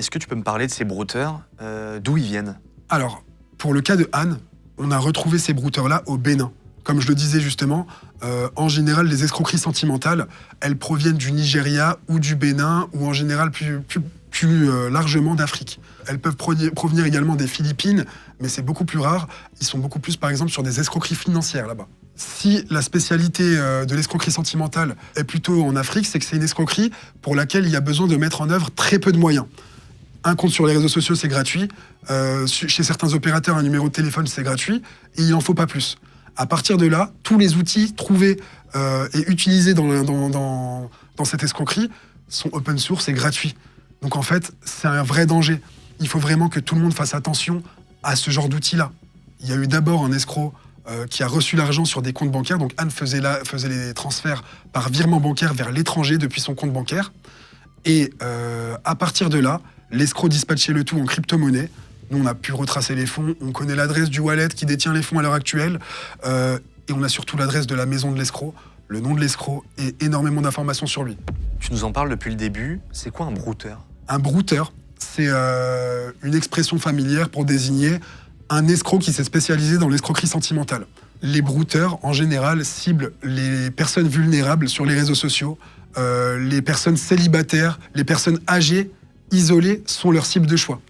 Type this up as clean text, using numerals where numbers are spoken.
Est-ce que tu peux me parler de ces brouteurs, d'où ils viennent? Alors, pour le cas de Anne, on a retrouvé ces brouteurs-là au Bénin. Comme je le disais justement, en général, les escroqueries sentimentales, elles proviennent du Nigeria ou du Bénin, ou en général plus largement d'Afrique. Elles peuvent provenir également des Philippines, mais c'est beaucoup plus rare. Ils sont beaucoup plus, par exemple, sur des escroqueries financières là-bas. Si la spécialité de l'escroquerie sentimentale est plutôt en Afrique, c'est que c'est une escroquerie pour laquelle il y a besoin de mettre en œuvre très peu de moyens. Un compte sur les réseaux sociaux, c'est gratuit. Chez certains opérateurs, un numéro de téléphone, c'est gratuit. Et il n'en faut pas plus. À partir de là, tous les outils trouvés et utilisés dans cette escroquerie sont open source et gratuits. Donc en fait, c'est un vrai danger. Il faut vraiment que tout le monde fasse attention à ce genre d'outils-là. Il y a eu d'abord un escroc qui a reçu l'argent sur des comptes bancaires. Donc Anne faisait les transferts par virement bancaire vers l'étranger depuis son compte bancaire. Et à partir de là, l'escroc dispatchait le tout en crypto-monnaie. Nous, on a pu retracer les fonds. On connaît l'adresse du wallet qui détient les fonds à l'heure actuelle. Et on a surtout l'adresse de la maison de l'escroc, le nom de l'escroc et énormément d'informations sur lui. Tu nous en parles depuis le début. C'est quoi un brouteur? Un brouteur, c'est une expression familière pour désigner un escroc qui s'est spécialisé dans l'escroquerie sentimentale. Les brouteurs, en général, ciblent les personnes vulnérables sur les réseaux sociaux. Les personnes célibataires, les personnes âgées, isolées sont leur cible de choix.